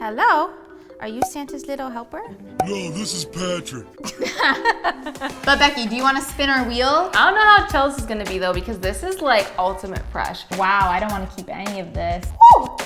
Hello? Are you Santa's little helper? No, this is Patrick. But Becky, do you want to spin our wheel? I don't know how chill this is gonna be though, because this is like ultimate fresh. Wow, I don't want to keep any of this. Woo!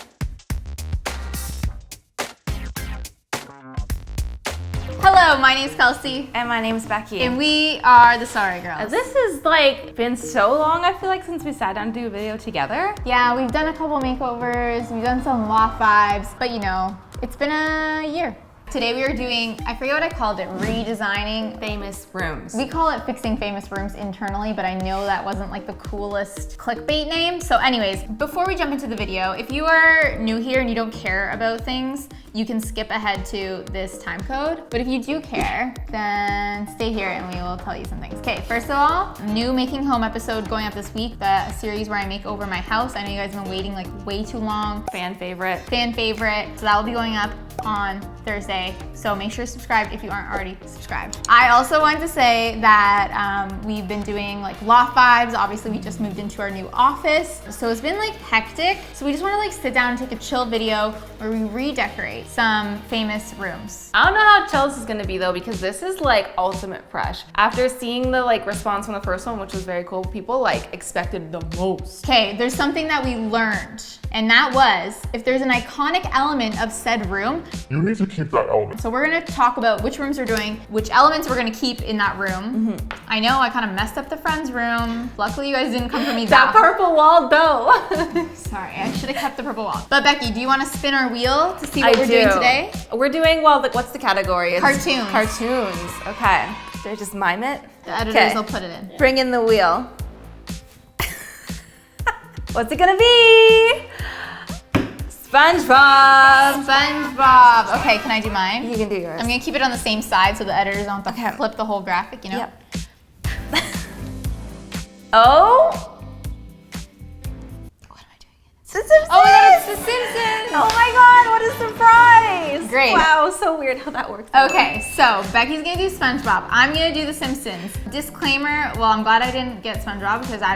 Hello, my name's Kelsey. And my name's Becky. And we are the Sorry Girls. This has like been so long, I feel like, since we sat down to do a video together. Yeah, we've done a couple makeovers, we've done some loft vibes, but you know, it's been a year. Today we are doing, I forget what I called it, redesigning Famous rooms. We call it fixing famous rooms internally, but I know that wasn't like the coolest clickbait name. So anyways, before we jump into the video, if you are new here and you don't care about things, you can skip ahead to this time code. But if you do care, then stay here and we will tell you some things. Okay, first of all, new Making Home episode going up this week, the series where I make over my house. I know you guys have been waiting like way too long. Fan favorite. Fan favorite. So that will be going up on Thursday. So make sure to subscribe if you aren't already subscribed. I also wanted to say that we've been doing like loft vibes. Obviously we just moved into our new office. So it's been like hectic. So we just want to like sit down and take a chill video where we redecorate some famous rooms. I don't know how chill this is gonna be though, because this is like ultimate fresh. After seeing the like response from the first one, which was very cool, people like expected the most. Okay, there's something that we learned, and that was if there's an iconic element of said room, You need to keep that element. so we're gonna talk about which rooms we're doing, which elements we're gonna keep in that room. I know I kind of messed up the friend's room. Luckily you guys didn't come for me That purple wall though. Sorry, I should have kept the purple wall. But Becky, do you want to spin our wheel to see what we're doing today? We're doing, well, what's the category? It's Cartoons. Cartoons, okay. Should I just mime it? The editors Okay. will put it in. Bring in the wheel. What's it gonna be? SpongeBob. SpongeBob. Okay, can I do mine? You can do yours. I'm gonna keep it on the same side so the editors don't have to flip the whole graphic, you know? Yep. Oh. What am I doing? The Simpsons. Oh my god, it's The Simpsons! Oh my god, what a surprise! Great. Wow, so weird how that works. Okay, so Becky's gonna do SpongeBob. I'm gonna do The Simpsons. Disclaimer, well, I'm glad I didn't get SpongeBob because I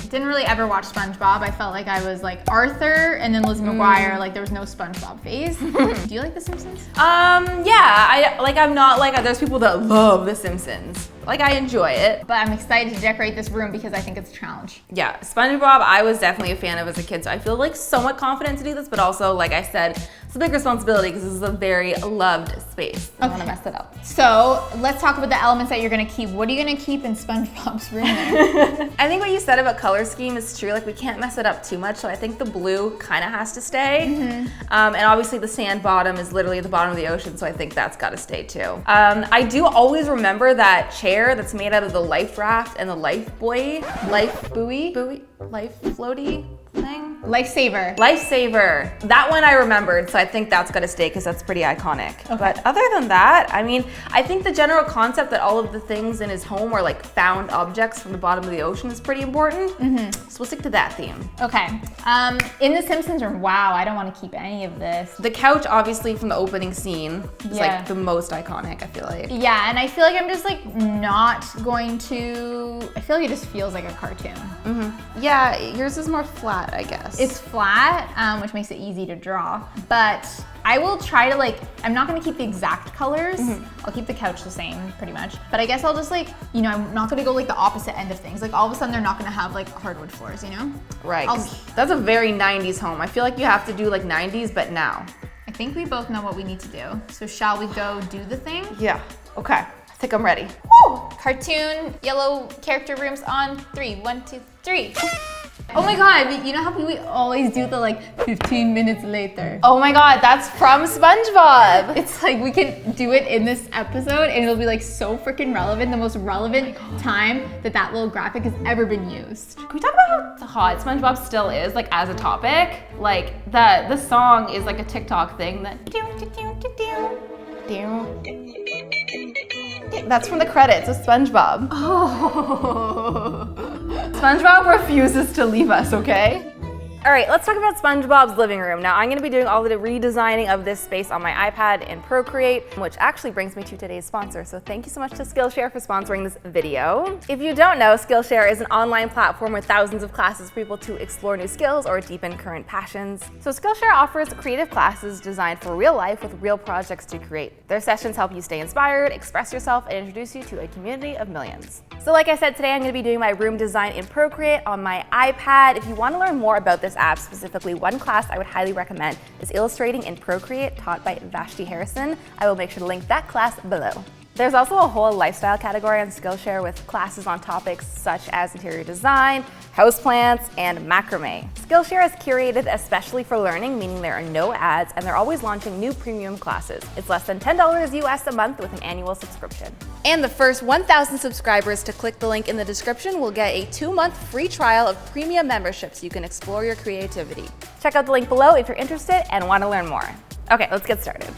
didn't really ever watch SpongeBob. I felt like I was like Arthur and then Liz McGuire, like there was no SpongeBob phase. Do you like The Simpsons? Yeah, I'm not like there's people that love The Simpsons. Like I enjoy it. But I'm excited to decorate this room because I think it's a challenge. Yeah, SpongeBob I was definitely a fan of as a kid, so I feel like somewhat confident to do this, but also, like I said, it's a big responsibility because this is a very loved space. I don't want to mess it up. So let's talk about the elements that you're gonna keep. What are you gonna keep in SpongeBob's room there? I think what you said about color scheme is true. Like we can't mess it up too much, so I think the blue kind of has to stay. And obviously the sand bottom is literally at the bottom of the ocean, so I think that's got to stay too. I do always remember that chair that's made out of the life raft and the life buoy, life floaty thing. Lifesaver. Lifesaver. That one I remembered, so I think that's got to stay because that's pretty iconic. Okay. But other than that, I mean, I think the general concept that all of the things in his home are like found objects from the bottom of the ocean is pretty important. So we'll stick to that theme. Okay. In The Simpsons room, wow, I don't want to keep any of this. The couch, obviously, from the opening scene is Yeah. like the most iconic, I feel like. Yeah, and I feel like I'm just like not going to, I feel like it just feels like a cartoon. Yeah, yours is more flat, I guess. It's flat, which makes it easy to draw, but I will try to like, I'm not gonna keep the exact colors. I'll keep the couch the same pretty much, but I guess I'll just like, you know, I'm not gonna go like the opposite end of things. Like all of a sudden they're not gonna have like hardwood floors, you know? Right. I'll- That's a very 90s home. I feel like you have to do like 90s, but now. I think we both know what we need to do. So shall we go do the thing? Yeah. Okay. I think I'm ready. Woo! Cartoon yellow character rooms on 3. 1, 2, 3. Oh my god, you know how we always do the like 15 minutes later? Oh my god, that's from SpongeBob. It's like we can do it in this episode and it'll be like so freaking relevant, the most relevant time that little graphic has ever been used. Can we talk about how hot SpongeBob still is, like as a topic? Like the song is like a TikTok thing that that's from the credits of SpongeBob. Oh. SpongeBob refuses to leave us, okay? All right, let's talk about SpongeBob's living room. Now I'm gonna be doing all the redesigning of this space on my iPad in Procreate, which actually brings me to today's sponsor. So thank you so much to Skillshare for sponsoring this video. If you don't know, Skillshare is an online platform with thousands of classes for people to explore new skills or deepen current passions. So Skillshare offers creative classes designed for real life with real projects to create. Their sessions help you stay inspired, express yourself, and introduce you to a community of millions. So like I said, today I'm gonna be doing my room design in Procreate on my iPad. If you wanna learn more about this app, specifically one class I would highly recommend is Illustrating in Procreate, taught by Vashti Harrison. I will make sure to link that class below. There's also a whole lifestyle category on Skillshare with classes on topics such as interior design, houseplants, and macrame. Skillshare is curated especially for learning, meaning there are no ads, and they're always launching new premium classes. It's less than $10 US a month with an annual subscription. And the first 1,000 subscribers to click the link in the description will get a 2-month free trial of premium membership so you can explore your creativity. Check out the link below if you're interested and want to learn more. Okay, let's get started.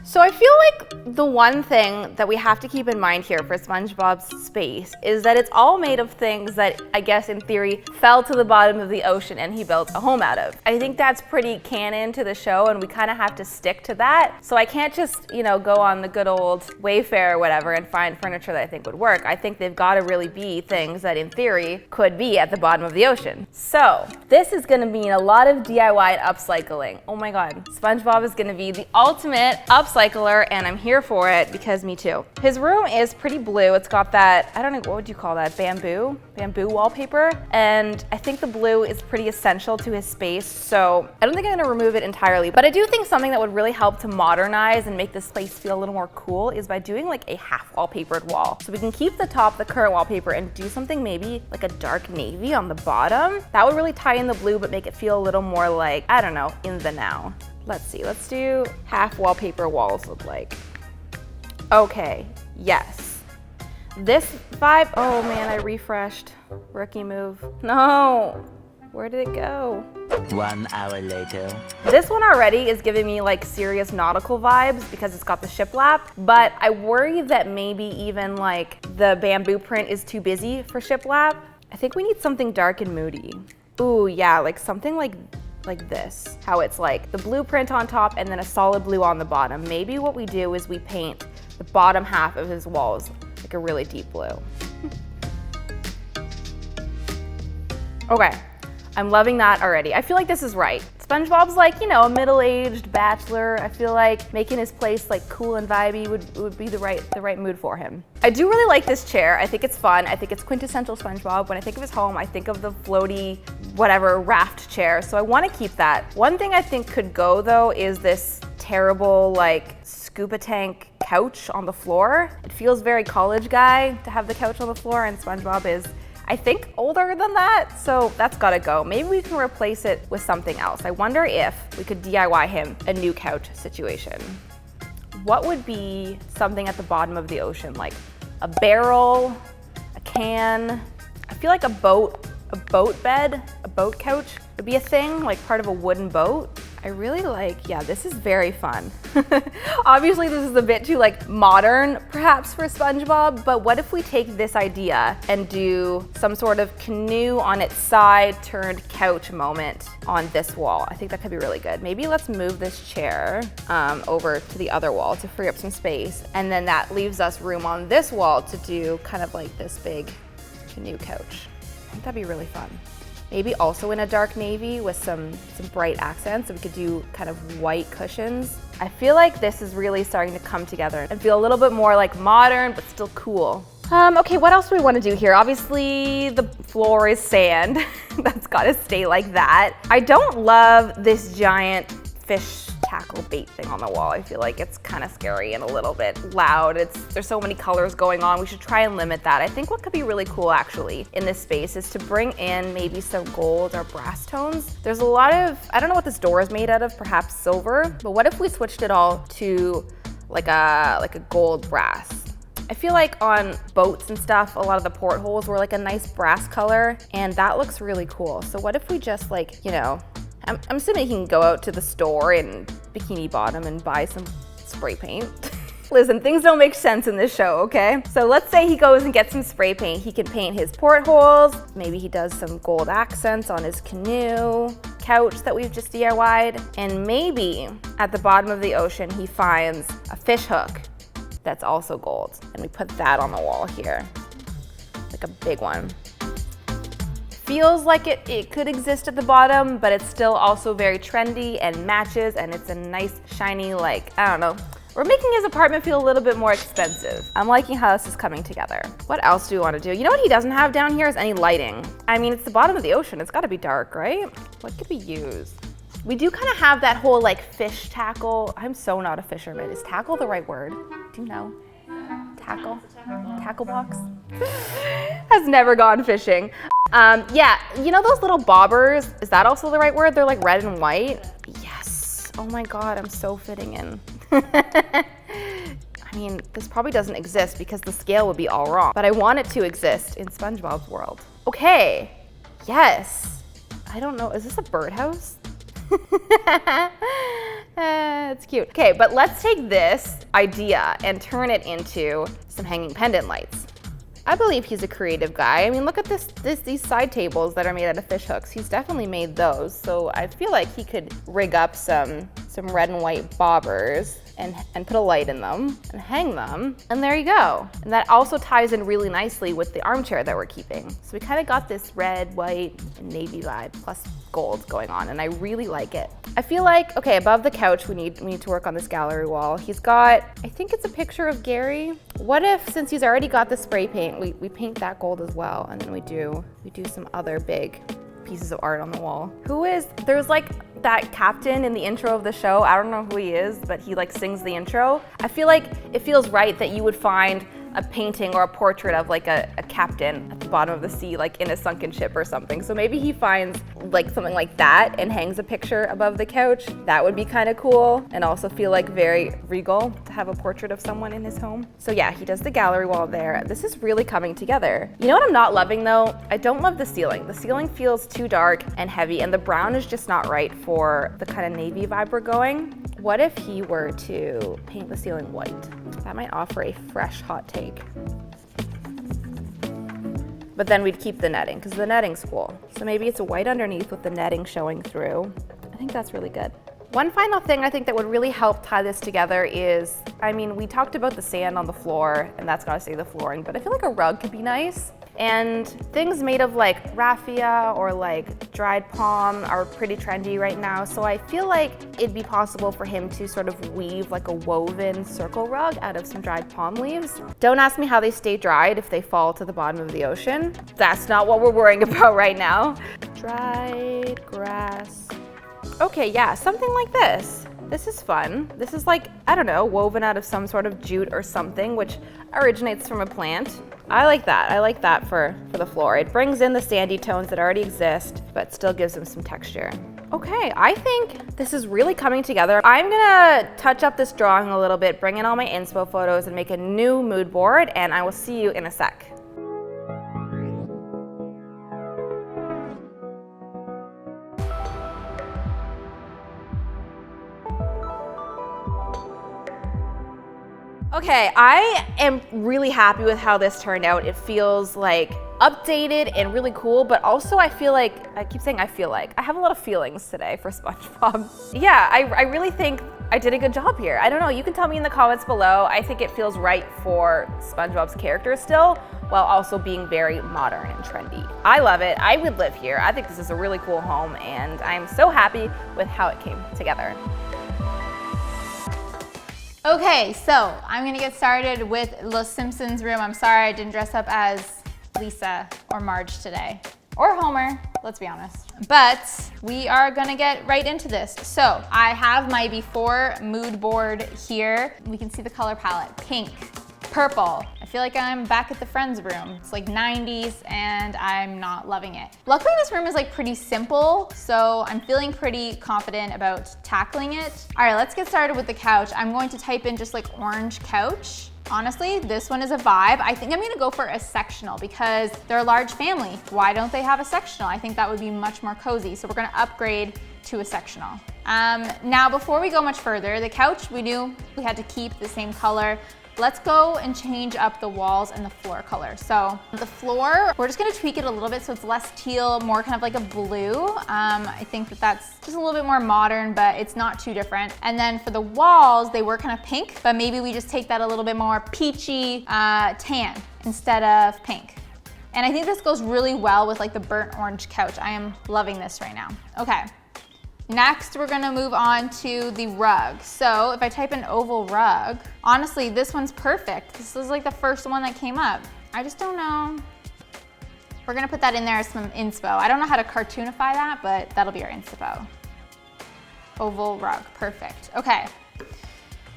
So I feel like the one thing that we have to keep in mind here for SpongeBob's space is that it's all made of things that I guess in theory fell to the bottom of the ocean and he built a home out of. I think that's pretty canon to the show and we kind of have to stick to that. So I can't just, go on the good old Wayfair or whatever and find furniture that I think would work. I think they've got to really be things that in theory could be at the bottom of the ocean. So this is going to mean a lot of DIY and upcycling. Oh my God, SpongeBob is going to be the ultimate upcycler and I'm here for it because me too. His room is pretty blue. It's got that, I don't know, what would you call that? Bamboo wallpaper. And I think the blue is pretty essential to his space. So I don't think I'm gonna remove it entirely, but I do think something that would really help to modernize and make this space feel a little more cool is by doing like a half wallpapered wall. So we can keep the top, the current wallpaper, and do something maybe like a dark navy on the bottom. That would really tie in the blue, but make it feel a little more like, I don't know, in the now. Let's see, let's do half wallpaper walls look like. Okay, yes. This vibe, oh man, I refreshed. Rookie move. No, where did it go? 1 hour later. This one already is giving me like serious nautical vibes because it's got the shiplap, but I worry that maybe even like the bamboo print is too busy for shiplap. I think we need something dark and moody. Ooh, yeah, like something like this, how it's like the blue print on top and then a solid blue on the bottom. Maybe what we do is we paint the bottom half of his walls like a really deep blue. Okay, I'm loving that already. I feel like this is right. SpongeBob's like, a middle-aged bachelor. I feel like making his place like cool and vibey would be the right mood for him. I do really like this chair. I think it's fun. I think it's quintessential SpongeBob. When I think of his home, I think of the floaty, whatever, raft chair. So I want to keep that. One thing I think could go though is this terrible like scuba tank couch on the floor. It feels very college guy to have the couch on the floor, and SpongeBob is, I think, older than that, so that's gotta go. Maybe we can replace it with something else. I wonder if we could DIY him a new couch situation. What would be something at the bottom of the ocean? Like a barrel, a can. I feel like a boat bed, a boat couch would be a thing, like part of a wooden boat. I really like, yeah, this is very fun. Obviously this is a bit too like modern perhaps for SpongeBob, but what if we take this idea and do some sort of canoe on its side turned couch moment on this wall? I think that could be really good. Maybe let's move this chair over to the other wall to free up some space. And then that leaves us room on this wall to do kind of like this big canoe couch. I think that'd be really fun. Maybe also in a dark navy with some bright accents, so we could do kind of white cushions. I feel like this is really starting to come together and feel a little bit more like modern, but still cool. Okay, what else do we want to do here? Obviously, the floor is sand. That's gotta stay like that. I don't love this giant fish tackle bait thing on the wall. I feel like it's kind of scary and a little bit loud. There's so many colors going on. We should try and limit that. I think what could be really cool actually in this space is to bring in maybe some gold or brass tones. There's a lot of, I don't know what this door is made out of, perhaps silver, but what if we switched it all to like a gold brass? I feel like on boats and stuff, a lot of the portholes were like a nice brass color, and that looks really cool. So what if we just like, I'm assuming he can go out to the store in Bikini Bottom and buy some spray paint. Listen, things don't make sense in this show, okay? So let's say he goes and gets some spray paint. He can paint his portholes. Maybe he does some gold accents on his canoe. couch that we've just DIY'd, and maybe at the bottom of the ocean he finds a fish hook that's also gold. And we put that on the wall here, like a big one. Feels like it could exist at the bottom, but it's still also very trendy and matches, and it's a nice, shiny, like, I don't know. We're making his apartment feel a little bit more expensive. I'm liking how this is coming together. What else do we want to do? You know what he doesn't have down here is any lighting. I mean, it's the bottom of the ocean. It's got to be dark, right? What could we use? We do kind of have that whole like fish tackle. I'm so not a fisherman. Is tackle the right word? Do you know? Tackle? Tackle box? Has never gone fishing. Yeah, you know those little bobbers? Is that also the right word? They're like red and white. Yes. Oh my God, I'm so fitting in. I mean, this probably doesn't exist because the scale would be all wrong, but I want it to exist in SpongeBob's world. Okay, yes. I don't know, is this a birdhouse? It's cute. Okay, but let's take this idea and turn it into some hanging pendant lights. I believe he's a creative guy. I mean, look at these side tables that are made out of fish hooks. He's definitely made those. So I feel like he could rig up some red and white bobbers and put a light in them and hang them. And there you go. And that also ties in really nicely with the armchair that we're keeping. So we kind of got this red, white, and navy vibe plus gold going on, and I really like it. I feel like, okay, above the couch, we need to work on this gallery wall. He's got, I think it's a picture of Gary. What if, since he's already got the spray paint, we paint that gold as well, and then we do some other big pieces of art on the wall. There's like that captain in the intro of the show. I don't know who he is, but he like sings the intro. I feel like it feels right that you would find a painting or a portrait of like a captain at the bottom of the sea, like in a sunken ship or something. So maybe he finds like something like that and hangs a picture above the couch. That would be kind of cool and also feel like very regal to have a portrait of someone in his home. So yeah, he does the gallery wall there. This is really coming together. You know what I'm not loving though? I don't love the ceiling. The ceiling feels too dark and heavy, and the brown is just not right for the kind of navy vibe we're going. What if he were to paint the ceiling white? That might offer a fresh hot take. But then we'd keep the netting, because the netting's cool. So maybe it's a white underneath with the netting showing through. I think that's really good. One final thing I think that would really help tie this together is, I mean, we talked about the sand on the floor, and that's gotta stay the flooring, but I feel like a rug could be nice. And things made of like raffia or like dried palm are pretty trendy right now. So I feel like it'd be possible for him to sort of weave like a woven circle rug out of some dried palm leaves. Don't ask me how they stay dried if they fall to the bottom of the ocean. That's not what we're worrying about right now. Dried grass. Okay, yeah, something like this. This is fun. This is like, I don't know, woven out of some sort of jute or something, which originates from a plant. I like that. I like that for the floor. It brings in the sandy tones that already exist, but still gives them some texture. Okay, I think this is really coming together. I'm gonna touch up this drawing a little bit, bring in all my inspo photos, and make a new mood board, and I will see you in a sec. Okay, I am really happy with how this turned out. It feels like updated and really cool, but also I feel like, I keep saying I feel like, I have a lot of feelings today for SpongeBob. Yeah, I really think I did a good job here. I don't know, you can tell me in the comments below. I think it feels right for SpongeBob's character still, while also being very modern and trendy. I love it, I would live here. I think this is a really cool home, and I'm so happy with how it came together. Okay, so I'm gonna get started with the Simpsons room. I'm sorry I didn't dress up as Lisa or Marge today, or Homer, let's be honest. But we are gonna get right into this. So I have my before mood board here. We can see the color palette, pink, purple. I feel like I'm back at the Friends room. It's like 90s and I'm not loving it. Luckily this room is like pretty simple, so I'm feeling pretty confident about tackling it. All right, let's get started with the couch. I'm going to type in just like orange couch. Honestly, this one is a vibe. I think I'm gonna go for a sectional because they're a large family. Why don't they have a sectional? I think that would be much more cozy. So we're gonna upgrade to a sectional. Now, before we go much further, the couch, we knew we had to keep the same color. let's go and change up the walls and the floor color. So the floor, we're just gonna tweak it a little bit so it's less teal, more kind of like a blue. I think that that's just a little bit more modern, but it's not too different. And then for the walls, they were kind of pink, but maybe we just take that a little bit more peachy tan instead of pink. And I think this goes really well with like the burnt orange couch. I am loving this right now. Okay. Next, we're gonna move on to the rug. So if I type in oval rug, honestly, this one's perfect. This is like the first one that came up. I just don't know. We're gonna put that in there as some inspo. I don't know how to cartoonify that, but that'll be our inspo. Oval rug, perfect. Okay.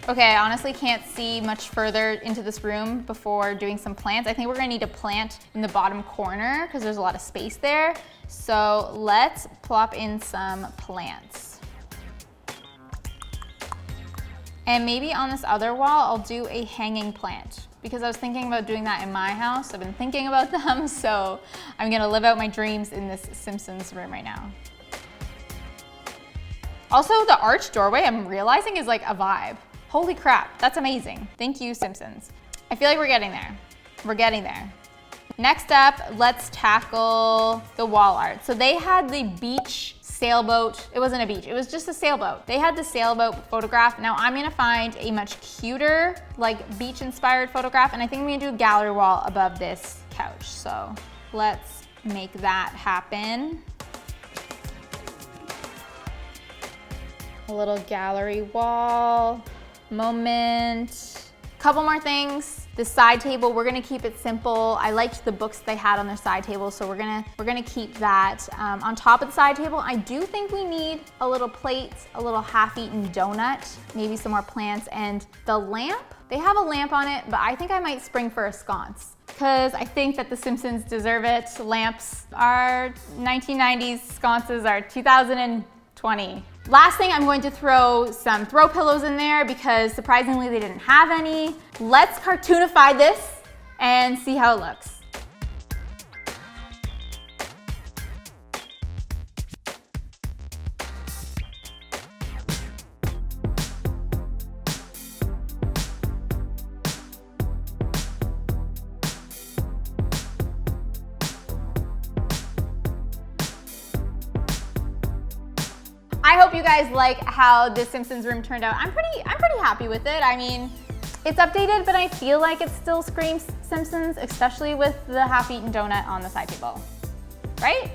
Okay, I honestly can't see much further into this room before doing some plants. I think we're gonna need a plant in the bottom corner because there's a lot of space there. So let's plop in some plants. And maybe on this other wall, I'll do a hanging plant because I was thinking about doing that in my house. I've been thinking about them, so I'm gonna live out my dreams in this Simpsons room right now. Also, the arched doorway, I'm realizing, is like a vibe. Holy crap, that's amazing. Thank you, Simpsons. I feel like we're getting there. We're getting there. Next up, let's tackle the wall art. So they had the beach sailboat. It wasn't a beach, it was just a sailboat. They had the sailboat photograph. Now I'm gonna find a much cuter, like beach inspired photograph, and I think I'm gonna do a gallery wall above this couch. So let's make that happen. A little gallery wall moment. Couple more things. The side table, we're gonna keep it simple. I liked the books they had on their side table, so we're gonna keep that. On top of the side table, I do think we need a little plate, a little half-eaten donut, maybe some more plants, and the lamp. They have a lamp on it, but I think I might spring for a sconce because I think that the Simpsons deserve it. Lamps are 1990s, sconces are 2020. Last thing, I'm going to throw some throw pillows in there because surprisingly they didn't have any. Let's cartoonify this and see how it looks. I hope you guys like how the Simpsons room turned out. I'm pretty happy with it. I mean, it's updated, but I feel like it still screams Simpsons, especially with the half-eaten donut on the side table, right?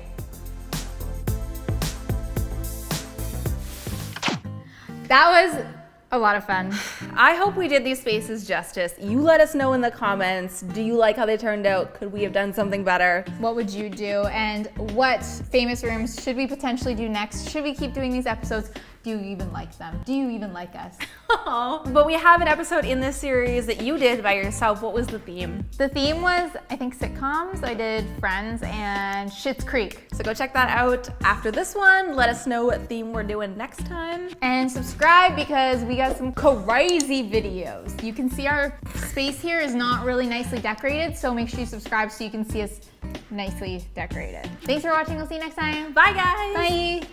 That was a lot of fun. I hope we did these spaces justice. You let us know in the comments. Do you like how they turned out? Could we have done something better? What would you do? And what famous rooms should we potentially do next? Should we keep doing these episodes? Do you even like them? Do you even like us? But we have an episode in this series that you did by yourself. What was the theme? The theme was, I think, sitcoms. I did Friends and Schitt's Creek. So go check that out after this one. Let us know what theme we're doing next time. And subscribe because we got some crazy videos. You can see our space here is not really nicely decorated, so make sure you subscribe so you can see us nicely decorated. Thanks for watching. We'll see you next time. Bye, guys. Bye.